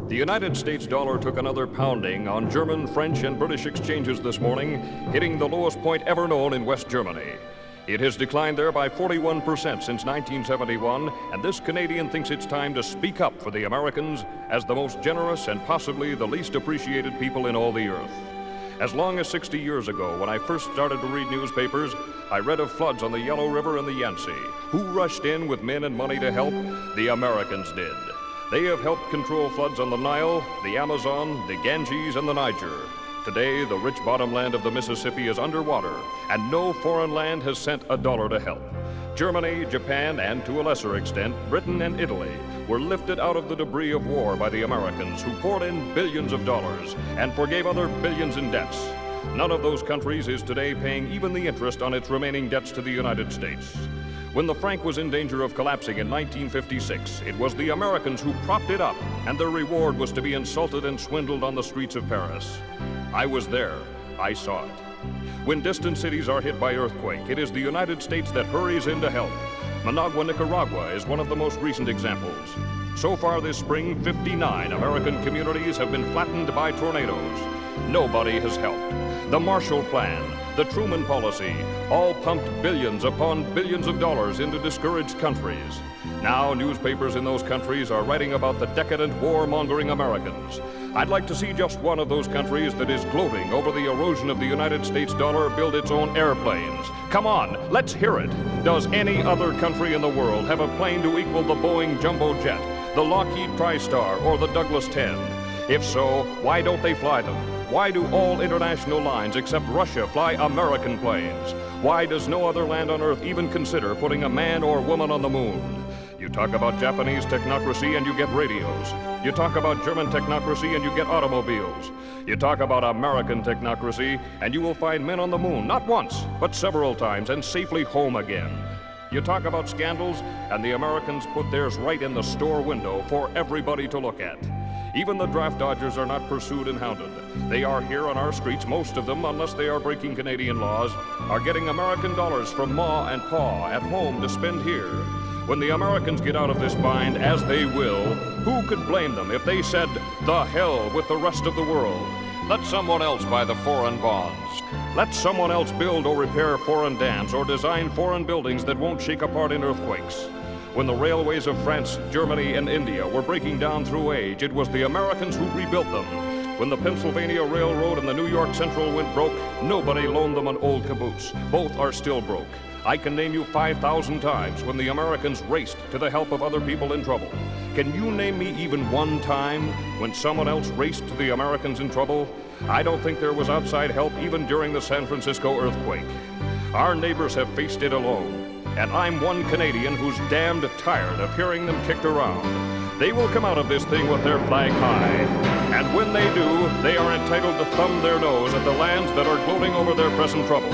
The United States dollar took another pounding on German, French, and British exchanges this morning, hitting the lowest point ever known in West Germany. It has declined there by 41% since 1971, and this Canadian thinks it's time to speak up for the Americans as the most generous and possibly the least appreciated people in all the earth. As long as 60 years ago, when I first started to read newspapers, I read of floods on the Yellow River and the Yangtze. Who rushed in with men and money to help? The Americans did. They have helped control floods on the Nile, the Amazon, the Ganges, and the Niger. Today, the rich bottomland of the Mississippi is underwater, and no foreign land has sent a dollar to help. Germany, Japan, and to a lesser extent, Britain and Italy were lifted out of the debris of war by the Americans, who poured in billions of dollars and forgave other billions in debts. None of those countries is today paying even the interest on its remaining debts to the United States. When the franc was in danger of collapsing in 1956, it was the Americans who propped it up, and their reward was to be insulted and swindled on the streets of Paris. I was there. I saw it. When distant cities are hit by earthquake, it is the United States that hurries in to help. Managua, Nicaragua is one of the most recent examples. So far this spring, 59 American communities have been flattened by tornadoes. Nobody has helped. The Marshall Plan, the Truman Policy, all pumped billions upon billions of dollars into discouraged countries. Now newspapers in those countries are writing about the decadent, war-mongering Americans. I'd like to see just one of those countries that is gloating over the erosion of the United States dollar build its own airplanes. Come on, let's hear it. Does any other country in the world have a plane to equal the Boeing Jumbo Jet, the Lockheed TriStar, or the Douglas 10? If so, why don't they fly them? Why do all international lines except Russia fly American planes? Why does no other land on Earth even consider putting a man or woman on the moon? You talk about Japanese technocracy and you get radios. You talk about German technocracy and you get automobiles. You talk about American technocracy and you will find men on the moon, not once, but several times, and safely home again. You talk about scandals and the Americans put theirs right in the store window for everybody to look at. Even the draft dodgers are not pursued and hounded. They are here on our streets, most of them, unless they are breaking Canadian laws, are getting American dollars from Ma and Pa at home to spend here. When the Americans get out of this bind, as they will, who could blame them if they said, the hell with the rest of the world? Let someone else buy the foreign bonds. Let someone else build or repair foreign dams or design foreign buildings that won't shake apart in earthquakes. When the railways of France, Germany, and India were breaking down through age, it was the Americans who rebuilt them. When the Pennsylvania Railroad and the New York Central went broke, nobody loaned them an old caboose. Both are still broke. I can name you 5,000 times when the Americans raced to the help of other people in trouble. Can you name me even one time when someone else raced to the Americans in trouble? I don't think there was outside help even during the San Francisco earthquake. Our neighbors have faced it alone. And I'm one Canadian who's damned tired of hearing them kicked around. They will come out of this thing with their flag high. And when they do, they are entitled to thumb their nose at the lands that are gloating over their present troubles.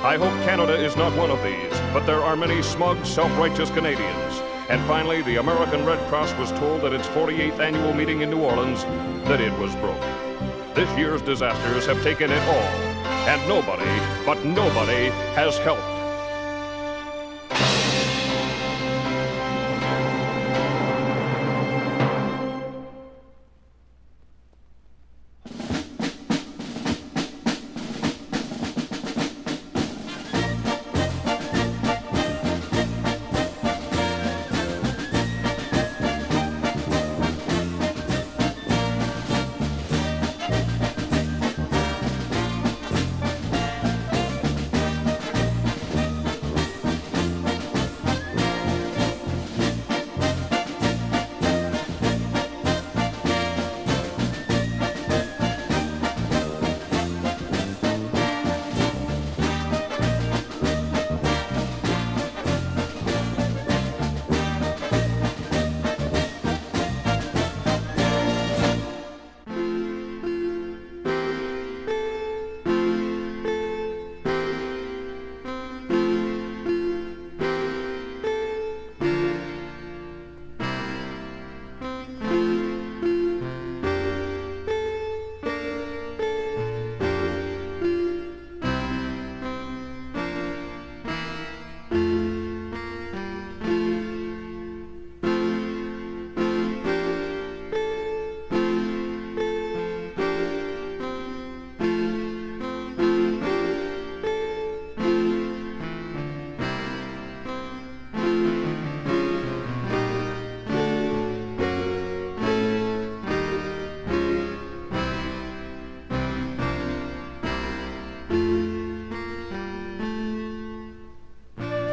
I hope Canada is not one of these, but there are many smug, self-righteous Canadians. And finally, the American Red Cross was told at its 48th annual meeting in New Orleans that it was broke. This year's disasters have taken it all, and nobody, but nobody, has helped.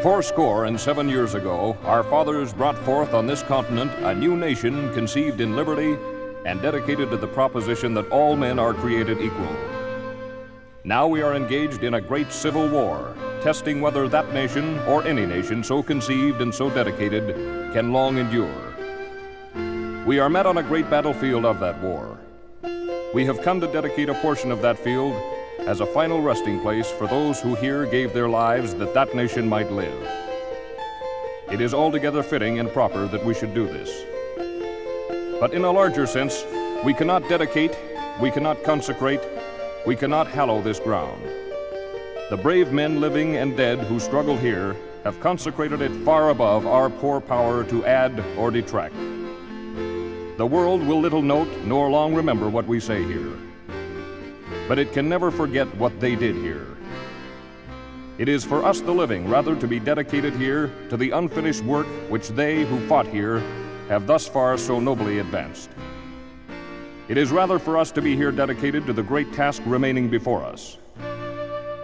407 years ago, our fathers brought forth on this continent a new nation conceived in liberty and dedicated to the proposition that all men are created equal. Now we are engaged in a great civil war, testing whether that nation or any nation so conceived and so dedicated can long endure. We are met on a great battlefield of that war. We have come to dedicate a portion of that field as a final resting place for those who here gave their lives that that nation might live. It is altogether fitting and proper that we should do this. But in a larger sense, we cannot dedicate, we cannot consecrate, we cannot hallow this ground. The brave men living and dead who struggled here have consecrated it far above our poor power to add or detract. The world will little note nor long remember what we say here, but it can never forget what they did here. It is for us the living rather to be dedicated here to the unfinished work which they who fought here have thus far so nobly advanced. It is rather for us to be here dedicated to the great task remaining before us,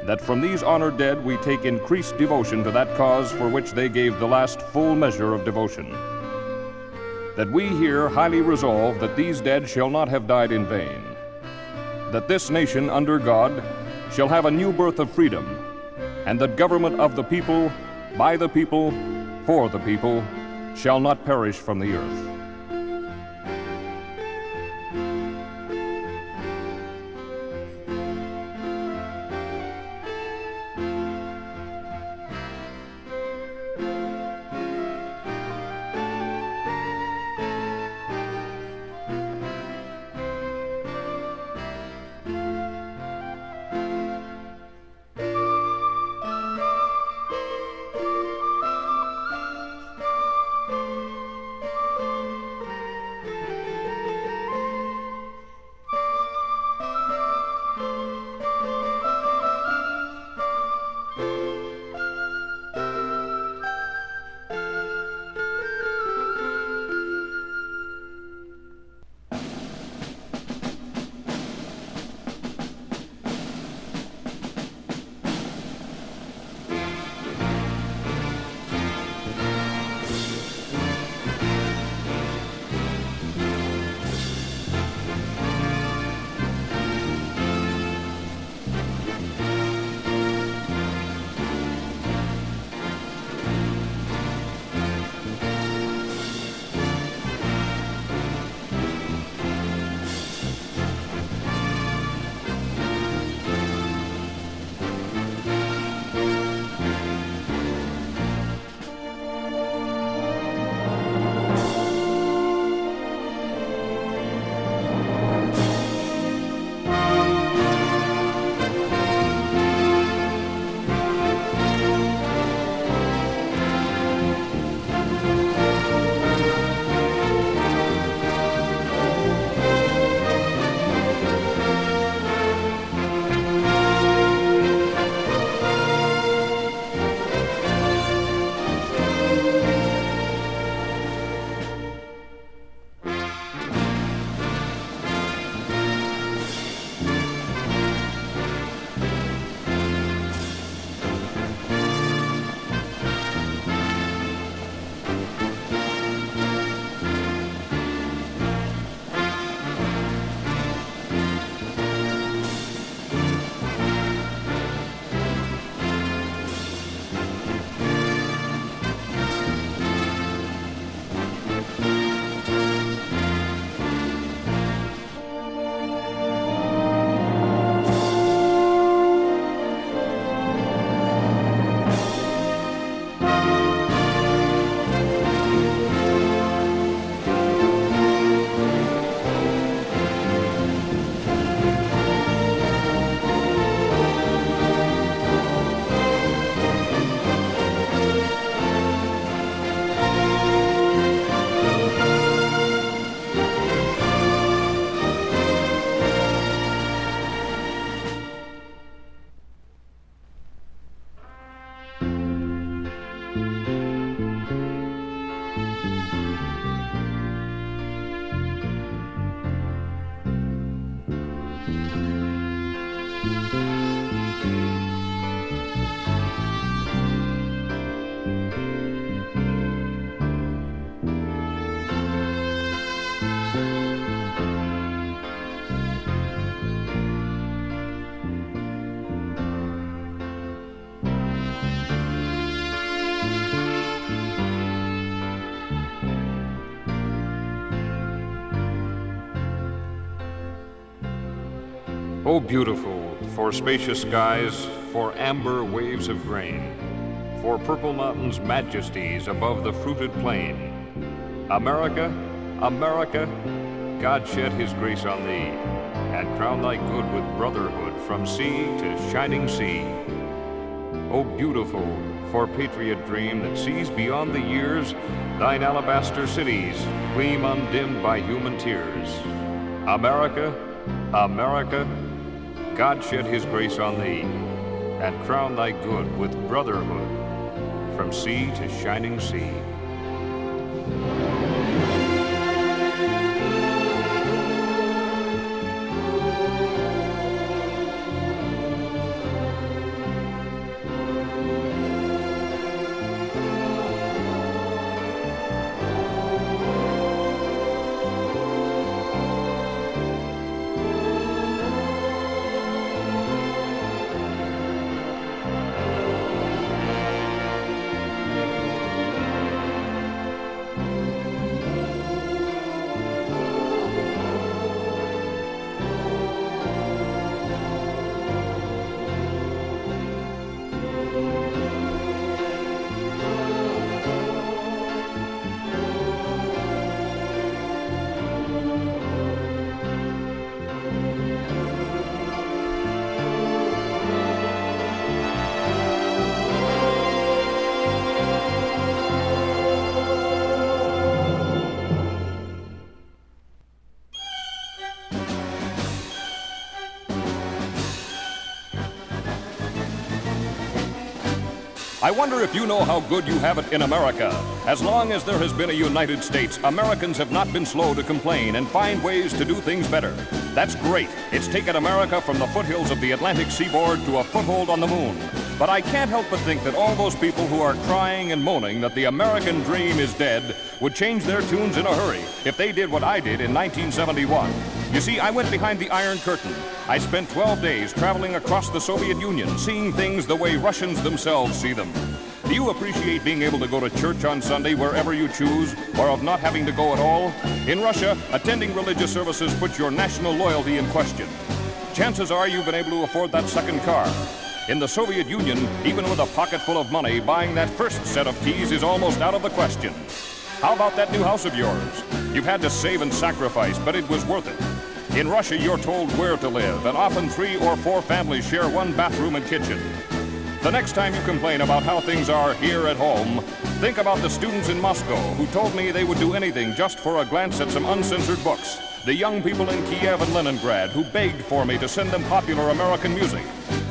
that from these honored dead we take increased devotion to that cause for which they gave the last full measure of devotion. That we here highly resolve that these dead shall not have died in vain, that this nation under God shall have a new birth of freedom, and that government of the people, by the people, for the people, shall not perish from the earth. Oh, beautiful for spacious skies, for amber waves of grain, for purple mountains' majesties above the fruited plain. America, America, God shed his grace on thee, and crown thy good with brotherhood from sea to shining sea. Oh, beautiful for patriot dream that sees beyond the years thine alabaster cities gleam undimmed by human tears. America, America, God shed his grace on thee, and crown thy good with brotherhood from sea to shining sea. I wonder if you know how good you have it in America. As long as there has been a United States, Americans have not been slow to complain and find ways to do things better. That's great. It's taken America from the foothills of the Atlantic seaboard to a foothold on the moon. But I can't help but think that all those people who are crying and moaning that the American dream is dead would change their tunes in a hurry if they did what I did in 1971. You see, I went behind the Iron Curtain. I spent 12 days traveling across the Soviet Union, seeing things the way Russians themselves see them. Do you appreciate being able to go to church on Sunday wherever you choose, or of not having to go at all? In Russia, attending religious services puts your national loyalty in question. Chances are you've been able to afford that second car. In the Soviet Union, even with a pocket full of money, buying that first set of keys is almost out of the question. How about that new house of yours? You've had to save and sacrifice, but it was worth it. In Russia, you're told where to live, and often 3 or 4 families share one bathroom and kitchen. The next time you complain about how things are here at home, think about the students in Moscow who told me they would do anything just for a glance at some uncensored books. The young people in Kiev and Leningrad who begged for me to send them popular American music.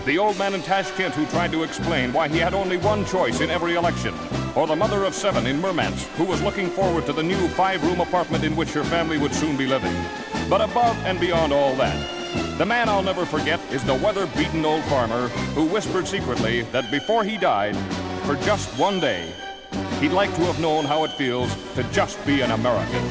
The old man in Tashkent who tried to explain why he had only one choice in every election. Or the mother of 7 in Murmansk who was looking forward to the new 5-room apartment in which her family would soon be living. But above and beyond all that, the man I'll never forget is the weather-beaten old farmer who whispered secretly that before he died, for just one day, he'd like to have known how it feels to just be an American.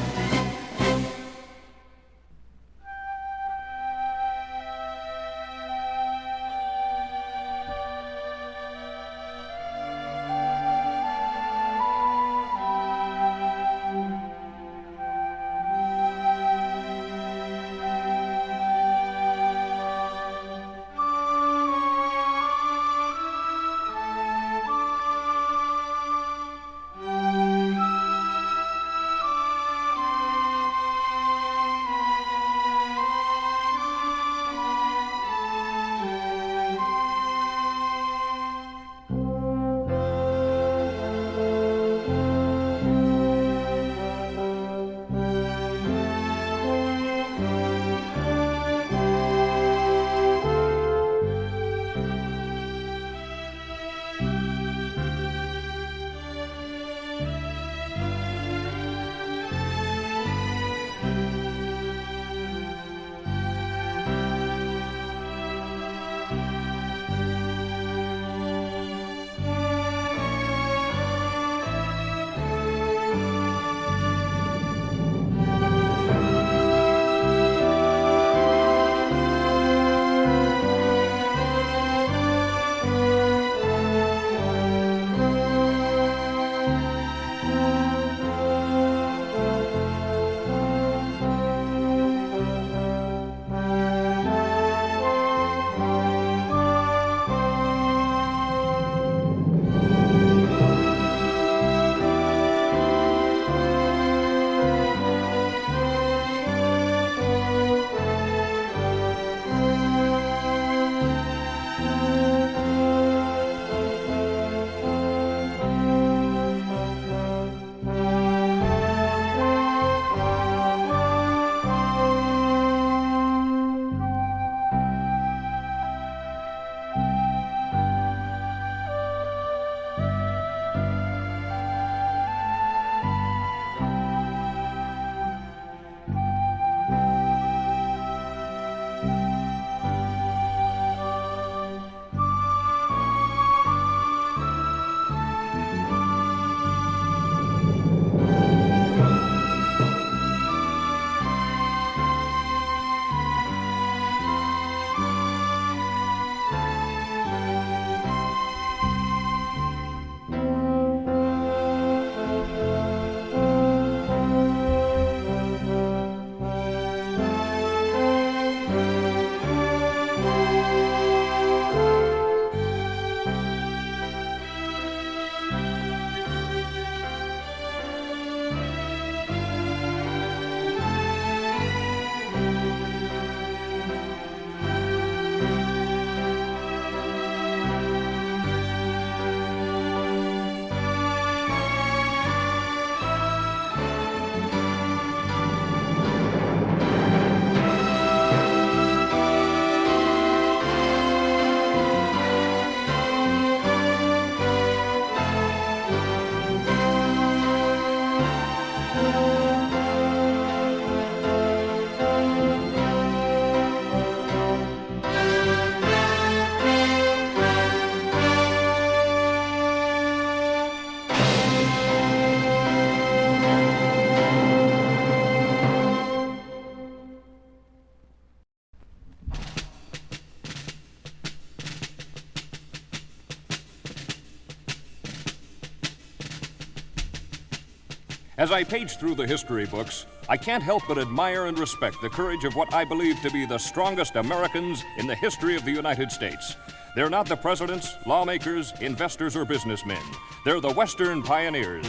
As I page through the history books, I can't help but admire and respect the courage of what I believe to be the strongest Americans in the history of the United States. They're not the presidents, lawmakers, investors, or businessmen. They're the Western pioneers.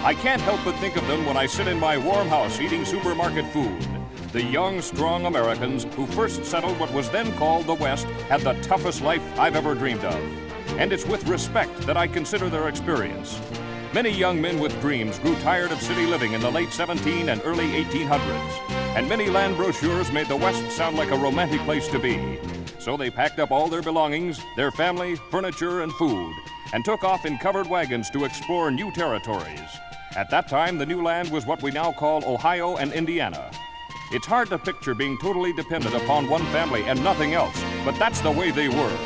I can't help but think of them when I sit in my warm house eating supermarket food. The young, strong Americans who first settled what was then called the West had the toughest life I've ever dreamed of. And it's with respect that I consider their experience. Many young men with dreams grew tired of city living in the late 1700s and early 1800s, and many land brochures made the West sound like a romantic place to be. So they packed up all their belongings, their family, furniture, and food, and took off in covered wagons to explore new territories. At that time, the new land was what we now call Ohio and Indiana. It's hard to picture being totally dependent upon one family and nothing else, but that's the way they were.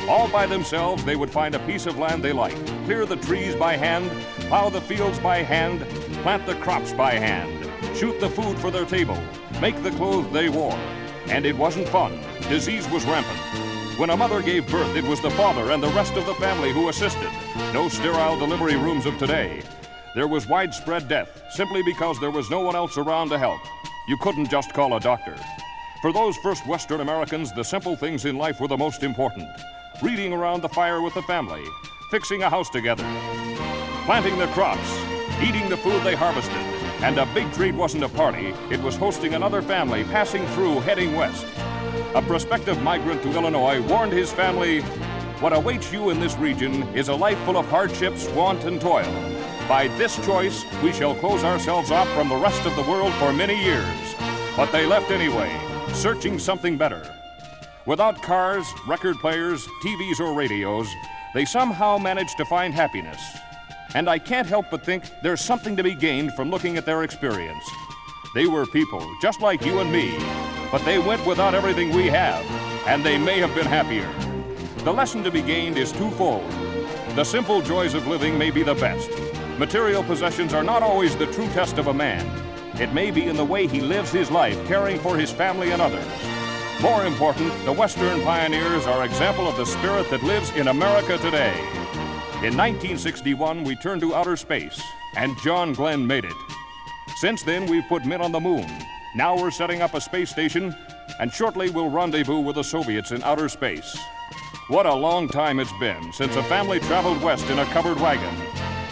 All by themselves, they would find a piece of land they liked, clear the trees by hand, plow the fields by hand, plant the crops by hand, shoot the food for their table, make the clothes they wore. And it wasn't fun. Disease was rampant. When a mother gave birth, it was the father and the rest of the family who assisted. No sterile delivery rooms of today. There was widespread death simply because there was no one else around to help. You couldn't just call a doctor. For those first Western Americans, the simple things in life were the most important. Reading around the fire with the family, fixing a house together, planting the crops, eating the food they harvested. And a big treat wasn't a party, it was hosting another family passing through heading west. A prospective migrant to Illinois warned his family, "What awaits you in this region is a life full of hardships, want, and toil. By this choice, we shall close ourselves off from the rest of the world for many years." But they left anyway, searching something better. Without cars, record players, TVs, or radios, they somehow managed to find happiness. And I can't help but think there's something to be gained from looking at their experience. They were people just like you and me, but they went without everything we have, and they may have been happier. The lesson to be gained is twofold. The simple joys of living may be the best. Material possessions are not always the true test of a man. It may be in the way he lives his life, caring for his family and others. More important, the Western pioneers are an example of the spirit that lives in America today. In 1961, we turned to outer space, and John Glenn made it. Since then, we've put men on the moon. Now we're setting up a space station, and shortly we'll rendezvous with the Soviets in outer space. What a long time it's been since a family traveled west in a covered wagon.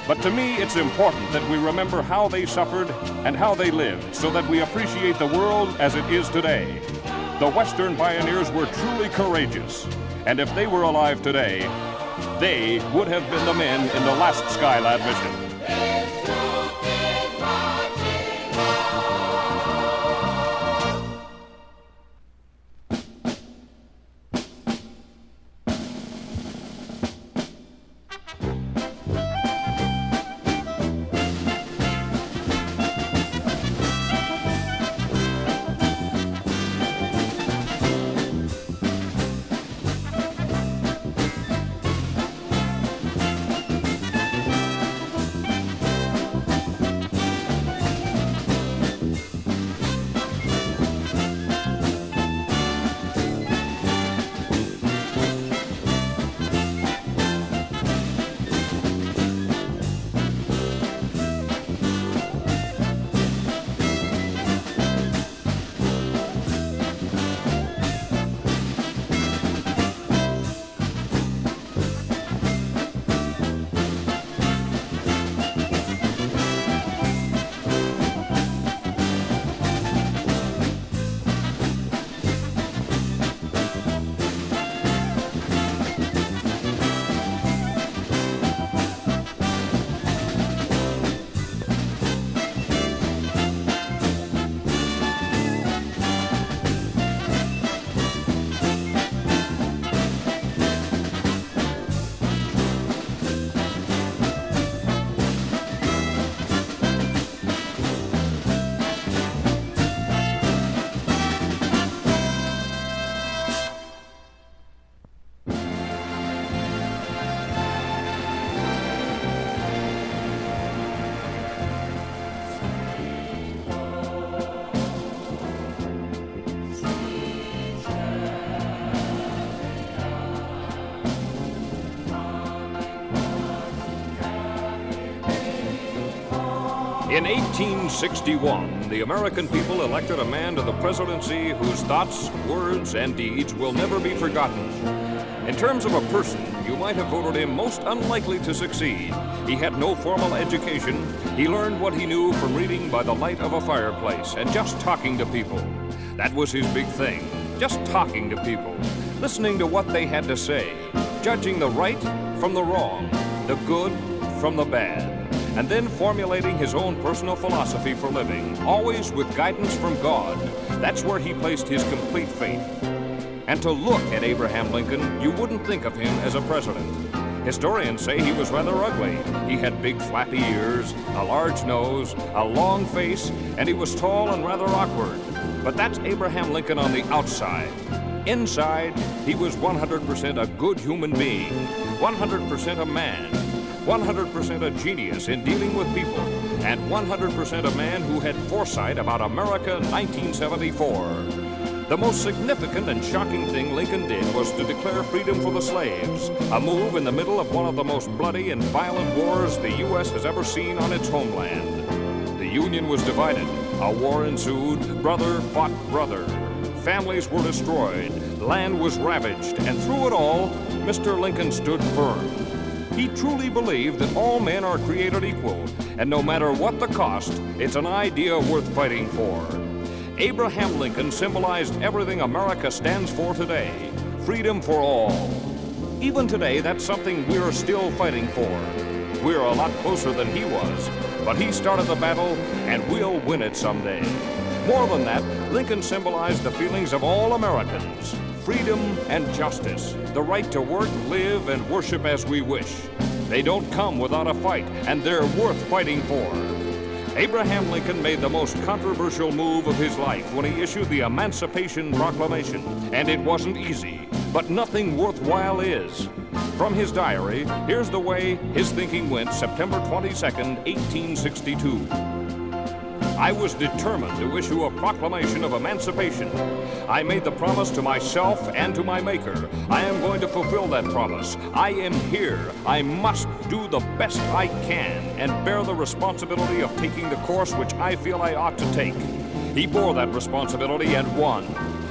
But to me, it's important that we remember how they suffered and how they lived so that we appreciate the world as it is today. The Western pioneers were truly courageous, and if they were alive today, they would have been the men in the last Skylab mission. In 1861, the American people elected a man to the presidency whose thoughts, words, and deeds will never be forgotten. In terms of a person, you might have voted him most unlikely to succeed. He had no formal education. He learned what he knew from reading by the light of a fireplace and just talking to people. That was his big thing, just talking to people, listening to what they had to say, judging the right from the wrong, the good from the bad, and then formulating his own personal philosophy for living, always with guidance from God. That's where he placed his complete faith. And to look at Abraham Lincoln, you wouldn't think of him as a president. Historians say he was rather ugly. He had big flappy ears, a large nose, a long face, and he was tall and rather awkward. But that's Abraham Lincoln on the outside. Inside, he was 100% a good human being, 100% a man, 100% a genius in dealing with people, and 100% a man who had foresight about America 1974. The most significant and shocking thing Lincoln did was to declare freedom for the slaves, a move in the middle of one of the most bloody and violent wars the U.S. has ever seen on its homeland. The Union was divided, a war ensued, brother fought brother. Families were destroyed, land was ravaged, and through it all, Mr. Lincoln stood firm. He truly believed that all men are created equal, and no matter what the cost, it's an idea worth fighting for. Abraham Lincoln symbolized everything America stands for today, freedom for all. Even today, that's something we're still fighting for. We're a lot closer than he was, but he started the battle, and we'll win it someday. More than that, Lincoln symbolized the feelings of all Americans, freedom and justice, the right to work, live, and worship as we wish. They don't come without a fight, and they're worth fighting for. Abraham Lincoln made the most controversial move of his life when he issued the Emancipation Proclamation, and it wasn't easy, but nothing worthwhile is. From his diary, here's the way his thinking went September 22nd, 1862. I was determined to issue a proclamation of emancipation. I made the promise to myself and to my Maker. I am going to fulfill that promise. I am here. I must do the best I can and bear the responsibility of taking the course which I feel I ought to take. He bore that responsibility and won.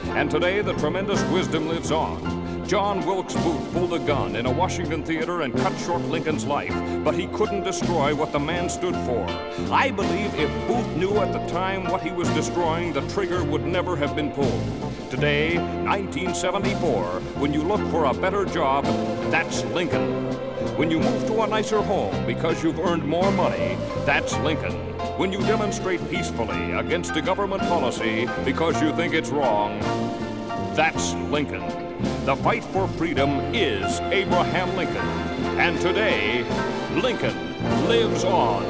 And today the tremendous wisdom lives on. John Wilkes Booth pulled a gun in a Washington theater and cut short Lincoln's life, but he couldn't destroy what the man stood for. I believe if Booth knew at the time what he was destroying, the trigger would never have been pulled. Today, 1974, when you look for a better job, that's Lincoln. When you move to a nicer home because you've earned more money, that's Lincoln. When you demonstrate peacefully against a government policy because you think it's wrong, that's Lincoln. The fight for freedom is Abraham Lincoln. And today, Lincoln lives on.